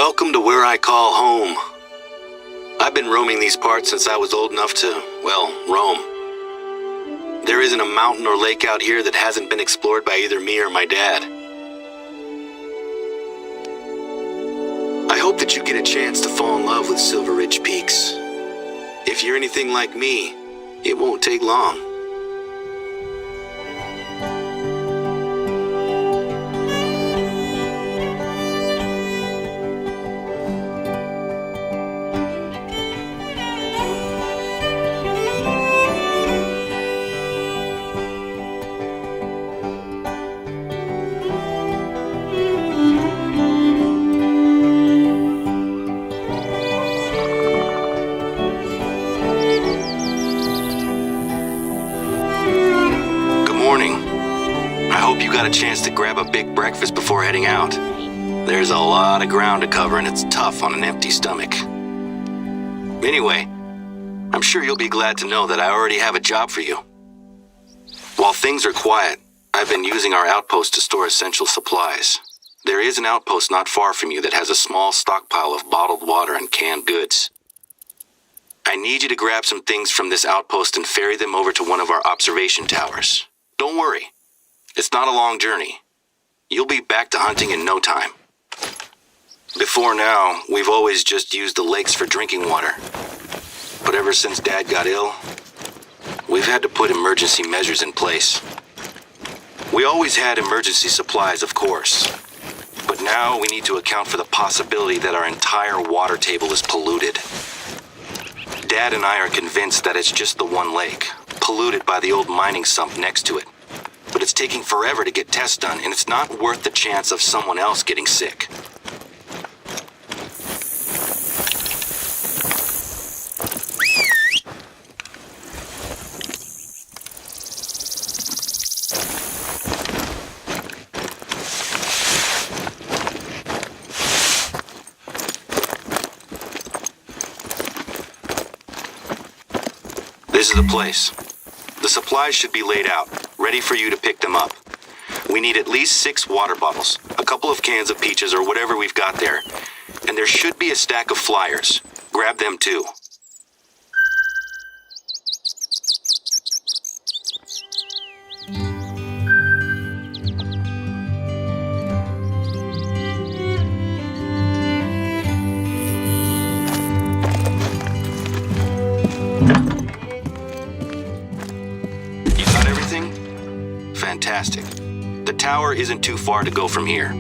Welcome to where I call home. I've been roaming these parts since I was old enough to, well, roam. There isn't a mountain or lake out here that hasn't been explored by either me or my dad. I hope that you get a chance to fall in love with Silver Ridge Peaks. If you're anything like me, it won't take long. Got a chance to grab a big breakfast before heading out. There's a lot of ground to cover and it's tough on an empty stomach. Anyway, I'm sure you'll be glad to know that I already have a job for you. While things are quiet, I've been using our outpost to store essential supplies. There is an outpost not far from you that has a small stockpile of bottled water and canned goods. I need you to grab some things from this outpost and ferry them over to one of our observation towers. Don't worry. It's not a long journey. You'll be back to hunting in no time. Before now, we've always just used the lakes for drinking water. But ever since Dad got ill, we've had to put emergency measures in place. We always had emergency supplies, of course. But now we need to account for the possibility that our entire water table is polluted. Dad and I are convinced that it's just the one lake, polluted by the old mining sump next to it. But it's taking forever to get tests done, and it's not worth the chance of someone else getting sick. This is the place. The supplies should be laid out, ready for you to pick them up. We need at least 6 water bottles, a couple of cans of peaches or whatever we've got there. And there should be a stack of flyers. Grab them too. Fantastic. The tower isn't too far to go from here.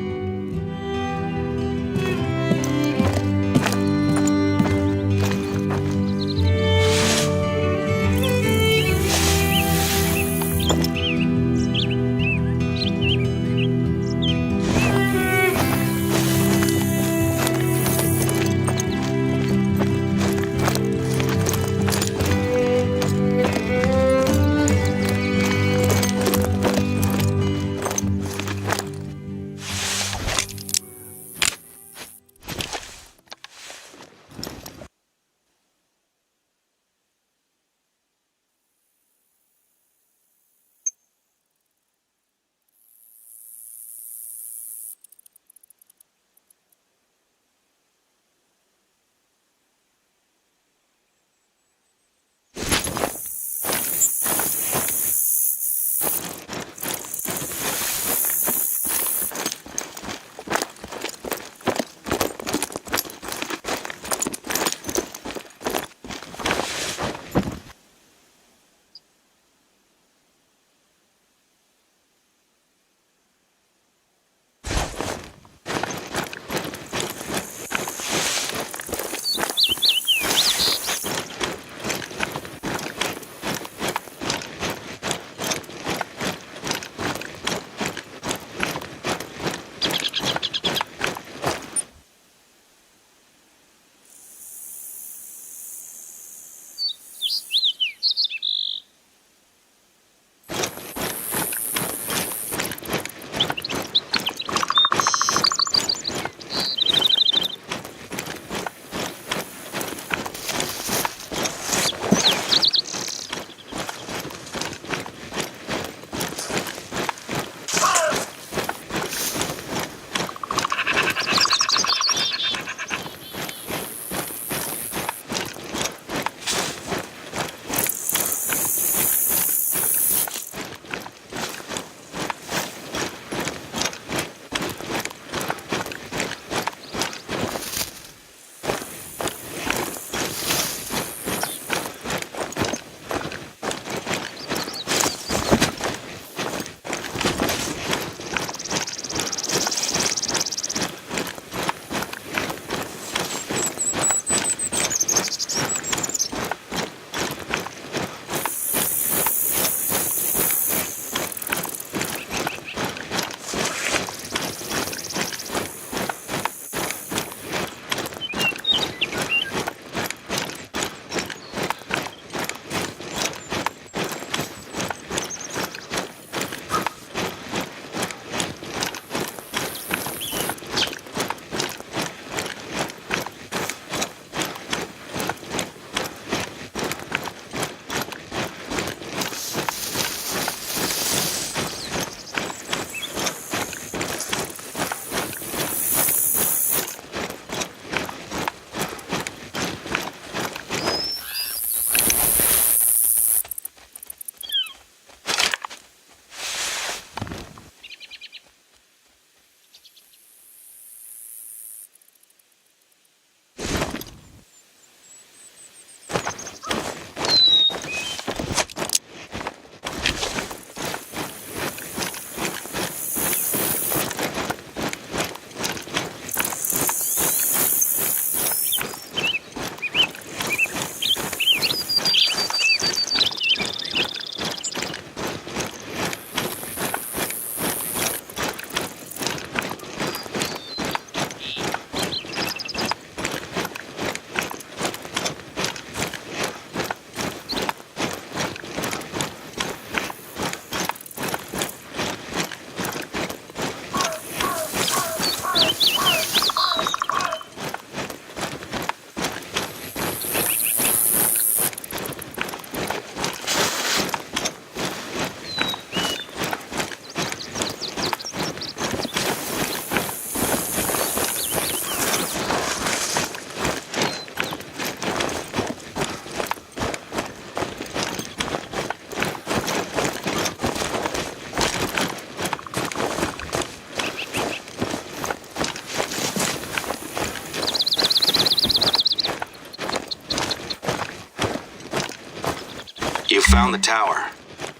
You found the tower.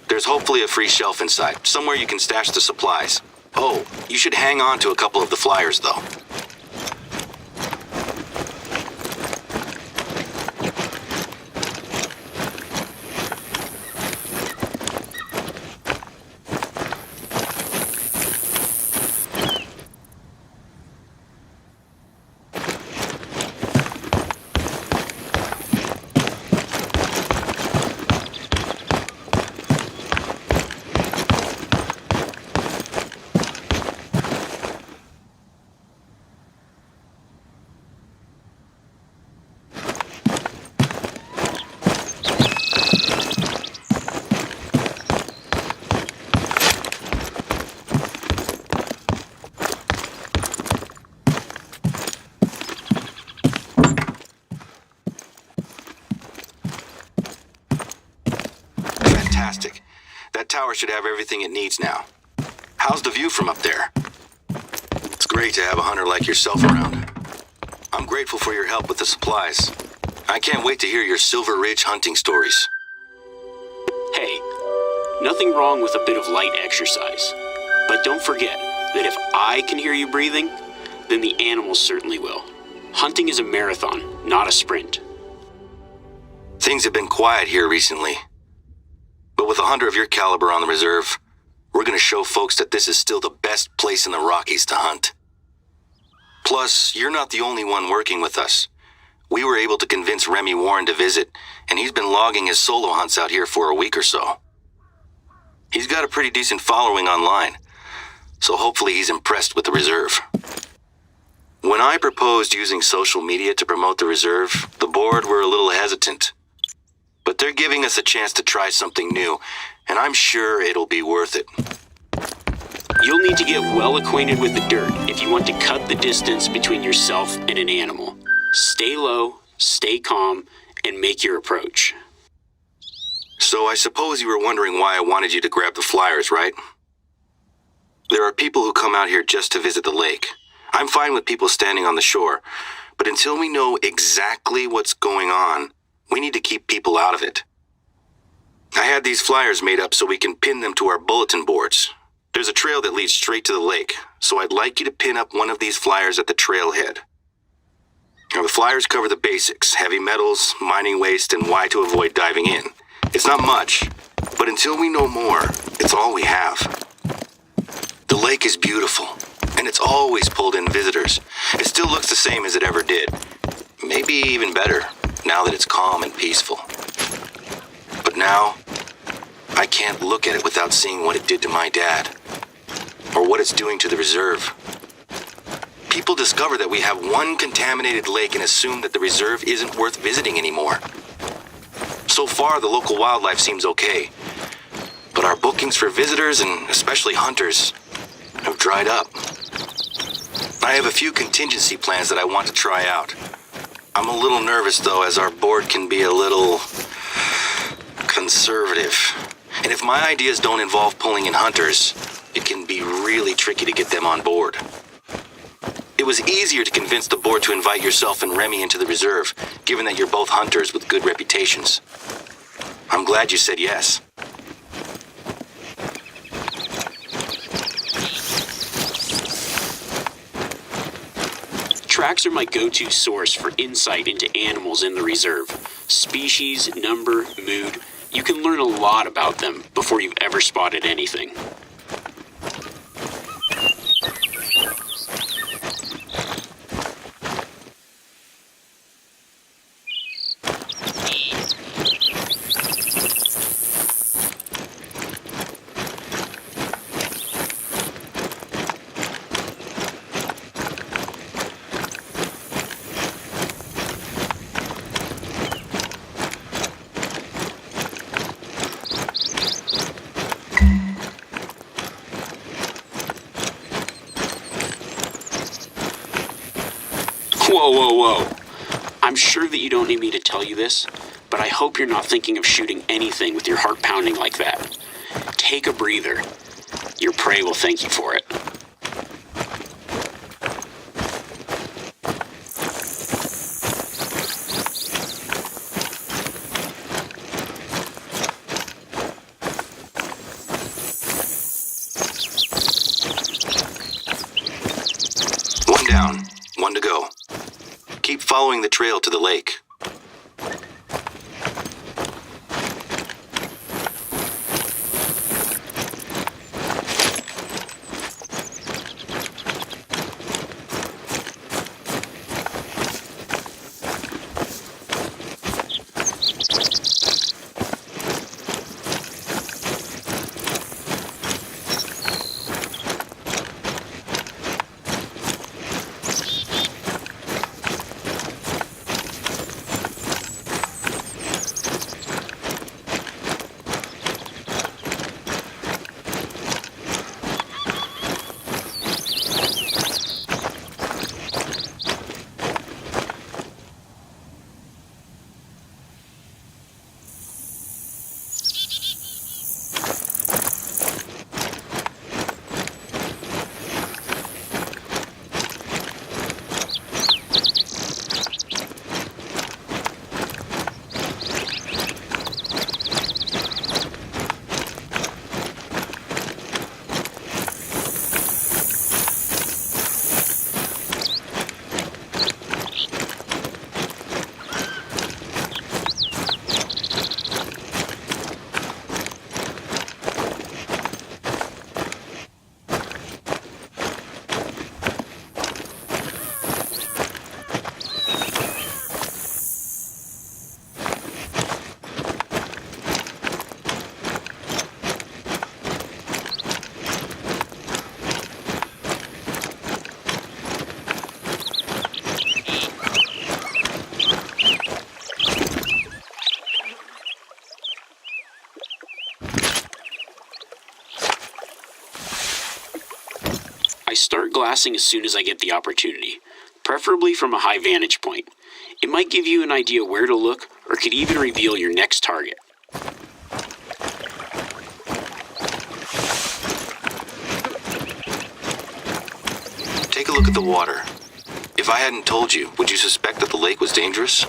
There's hopefully a free shelf inside, somewhere you can stash the supplies. Oh, you should hang on to a couple of the flyers, though. Fantastic. That tower should have everything it needs now. How's the view from up there? It's great to have a hunter like yourself around. I'm grateful for your help with the supplies. I can't wait to hear your Silver Ridge hunting stories. Hey, nothing wrong with a bit of light exercise. But don't forget that if I can hear you breathing, then the animals certainly will. Hunting is a marathon, not a sprint. Things have been quiet here recently. But with a hunter of your caliber on the reserve, we're going to show folks that this is still the best place in the Rockies to hunt. Plus, you're not the only one working with us. We were able to convince Remy Warren to visit, and he's been logging his solo hunts out here for a week or so. He's got a pretty decent following online, so hopefully he's impressed with the reserve. When I proposed using social media to promote the reserve, the board were a little hesitant. But they're giving us a chance to try something new, and I'm sure it'll be worth it. You'll need to get well acquainted with the dirt if you want to cut the distance between yourself and an animal. Stay low, stay calm, and make your approach. So I suppose you were wondering why I wanted you to grab the flyers, right? There are people who come out here just to visit the lake. I'm fine with people standing on the shore, but until we know exactly what's going on, we need to keep people out of it. I had these flyers made up so we can pin them to our bulletin boards. There's a trail that leads straight to the lake, so I'd like you to pin up one of these flyers at the trailhead. Now, the flyers cover the basics: heavy metals, mining waste, and why to avoid diving in. It's not much, but until we know more, it's all we have. The lake is beautiful, and it's always pulled in visitors. It still looks the same as it ever did. Maybe even better, now that it's calm and peaceful. But now, I can't look at it without seeing what it did to my dad, or what it's doing to the reserve. People discover that we have one contaminated lake and assume that the reserve isn't worth visiting anymore. So far, the local wildlife seems okay, but our bookings for visitors, and especially hunters, have dried up. I have a few contingency plans that I want to try out. I'm a little nervous, though, as our board can be a little conservative. And if my ideas don't involve pulling in hunters, it can be really tricky to get them on board. It was easier to convince the board to invite yourself and Remy into the reserve, given that you're both hunters with good reputations. I'm glad you said yes. Tracks are my go-to source for insight into animals in the reserve. Species, number, mood. You can learn a lot about them before you've ever spotted anything. Whoa, whoa, whoa. I'm sure that you don't need me to tell you this, but I hope you're not thinking of shooting anything with your heart pounding like that. Take a breather. Your prey will thank you for it. down. 1 to go. Keep following the trail to the lake. I start glassing as soon as I get the opportunity, preferably from a high vantage point. It might give you an idea where to look, or could even reveal your next target. Take a look at the water. If I hadn't told you, would you suspect that the lake was dangerous?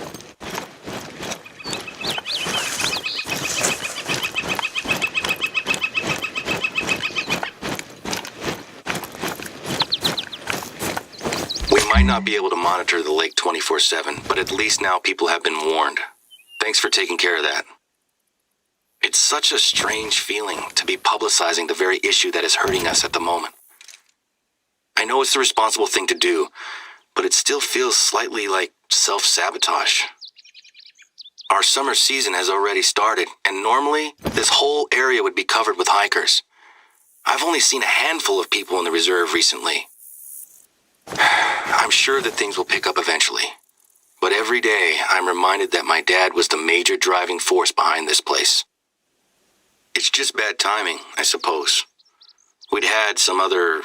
We might not be able to monitor the lake 24/7, but at least now people have been warned. Thanks for taking care of that. It's such a strange feeling to be publicizing the very issue that is hurting us at the moment. I know it's the responsible thing to do, but it still feels slightly like self-sabotage. Our summer season has already started, and normally this whole area would be covered with hikers. I've only seen a handful of people in the reserve recently. I'm sure that things will pick up eventually, but every day I'm reminded that my dad was the major driving force behind this place. It's just bad timing, I suppose. We'd had some other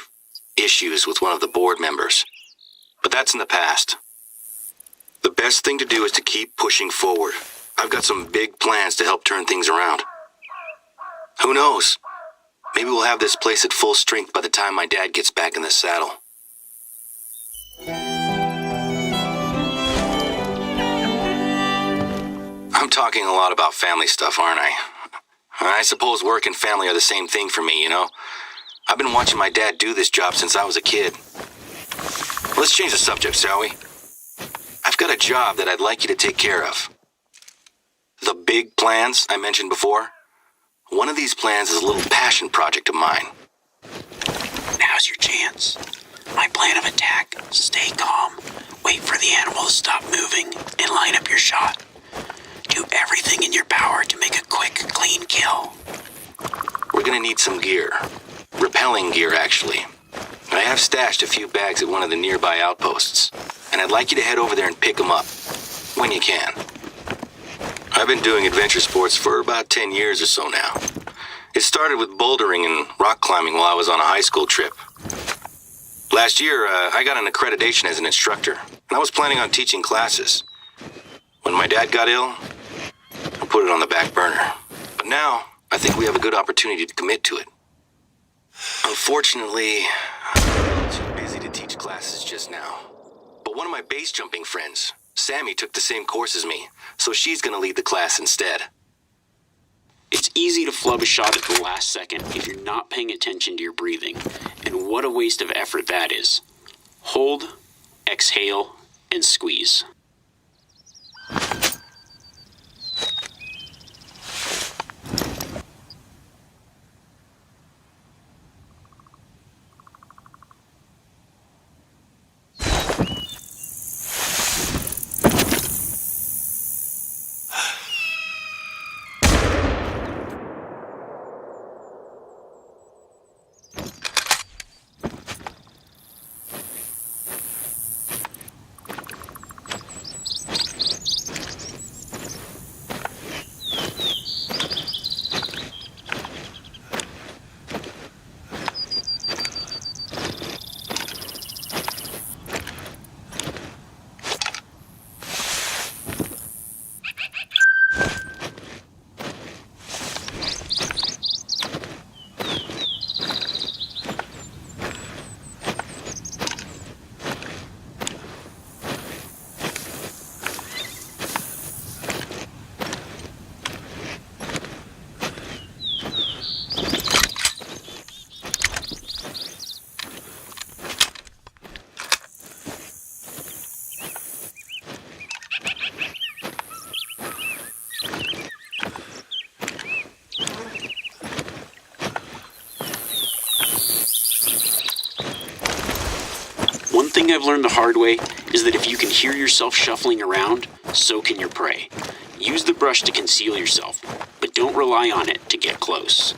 issues with one of the board members, but that's in the past. The best thing to do is to keep pushing forward. I've got some big plans to help turn things around. Who knows? Maybe we'll have this place at full strength by the time my dad gets back in the saddle. I'm talking a lot about family stuff, aren't I? I suppose work and family are the same thing for me, you know? I've been watching my dad do this job since I was a kid. Let's change the subject, shall we? I've got a job that I'd like you to take care of. The big plans I mentioned before? One of these plans is a little passion project of mine. Now's your chance. My plan of attack: stay calm, wait for the animal to stop moving, and line up your shot. Do everything in your power to make a quick, clean kill. We're gonna need some gear. Repelling gear, actually. I have stashed a few bags at one of the nearby outposts, and I'd like you to head over there and pick them up, when you can. I've been doing adventure sports for about 10 years or so now. It started with bouldering and rock climbing while I was on a high school trip. Last year, I got an accreditation as an instructor, and I was planning on teaching classes. When my dad got ill, I put it on the back burner. But now, I think we have a good opportunity to commit to it. Unfortunately, I'm too busy to teach classes just now. But one of my base jumping friends, Sammy, took the same course as me, so she's gonna lead the class instead. It's easy to flub a shot at the last second if you're not paying attention to your breathing, and what a waste of effort that is. Hold, exhale, and squeeze. One thing I've learned the hard way is that if you can hear yourself shuffling around, so can your prey. Use the brush to conceal yourself, but don't rely on it to get close.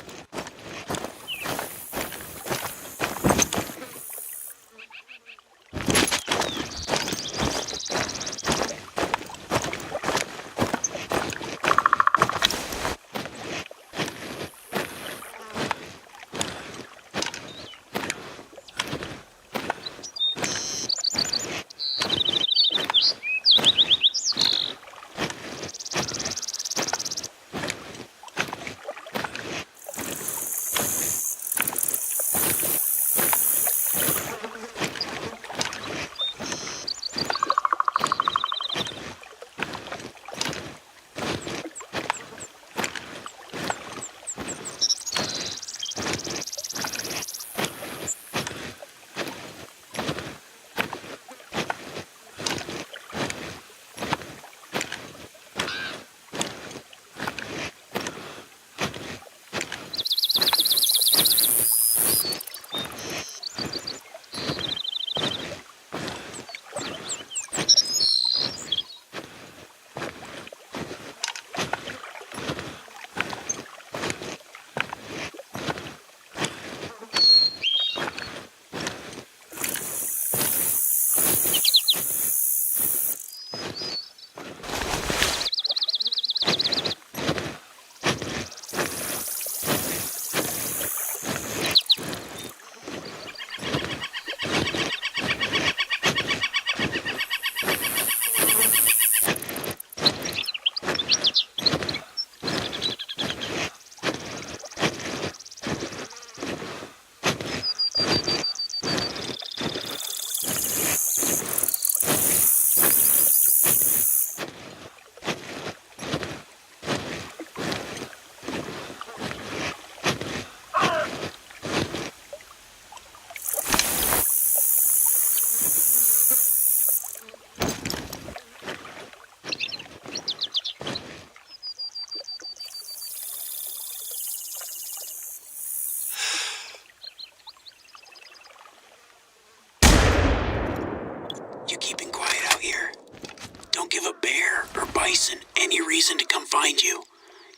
Bison any reason to come find you.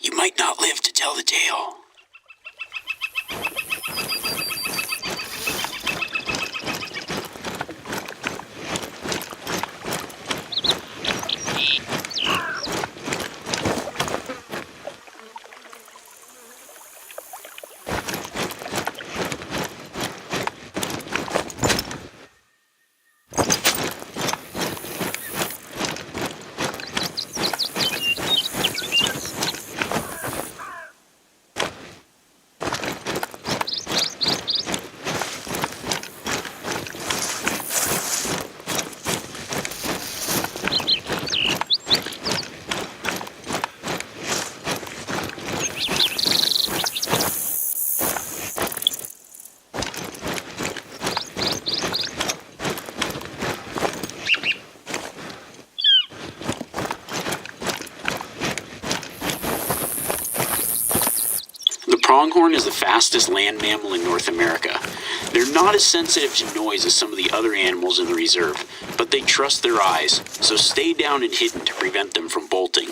You might not live to tell the tale. Pronghorn is the fastest land mammal in North America. They're not as sensitive to noise as some of the other animals in the reserve, but they trust their eyes, so stay down and hidden to prevent them from bolting.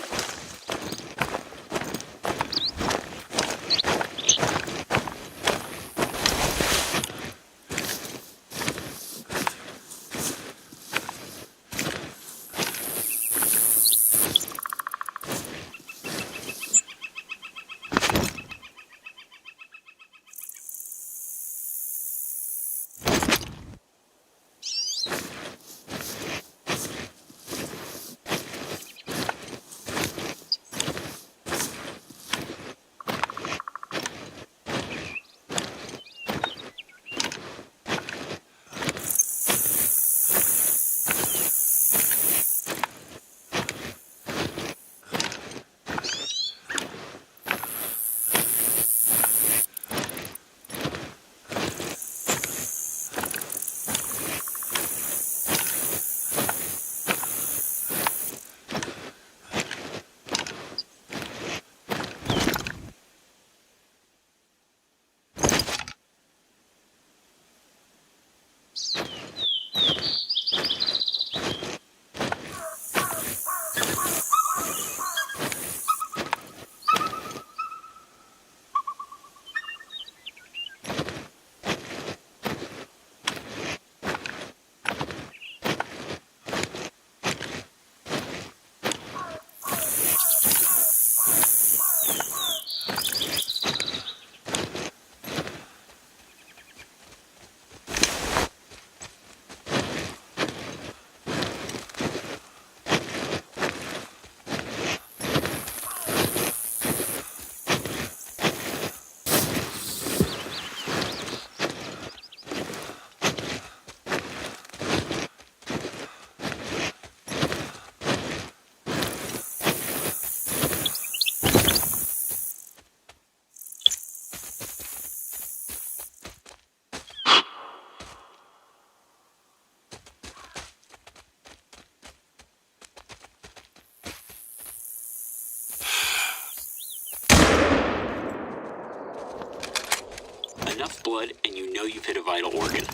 Enough blood and you know you've hit a vital organ.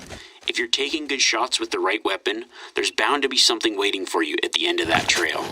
If you're taking good shots with the right weapon, there's bound to be something waiting for you at the end of that trail.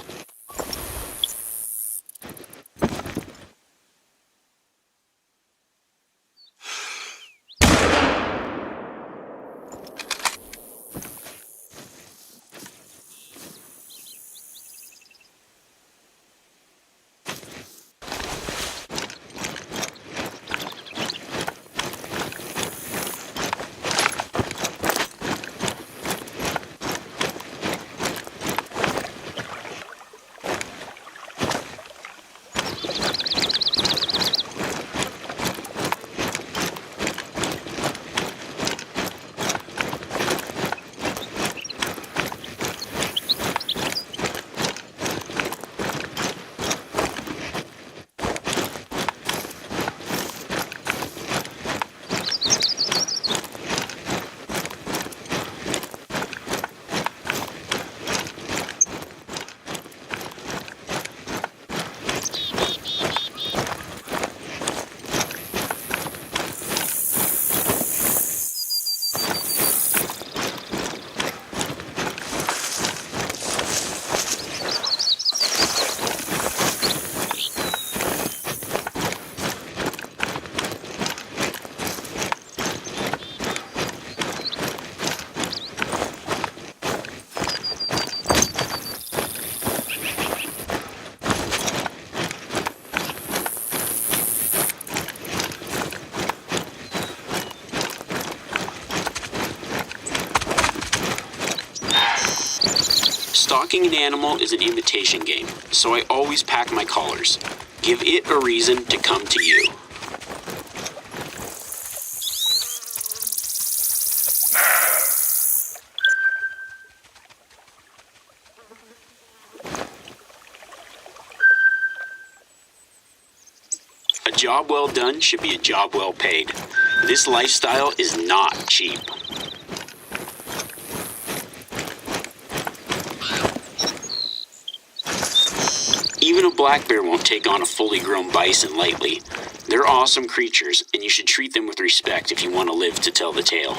Stalking an animal is an imitation game, so I always pack my collars. Give it a reason to come to you. A job well done should be a job well paid. This lifestyle is not cheap. Even a black bear won't take on a fully grown bison lightly. They're awesome creatures, and you should treat them with respect if you want to live to tell the tale.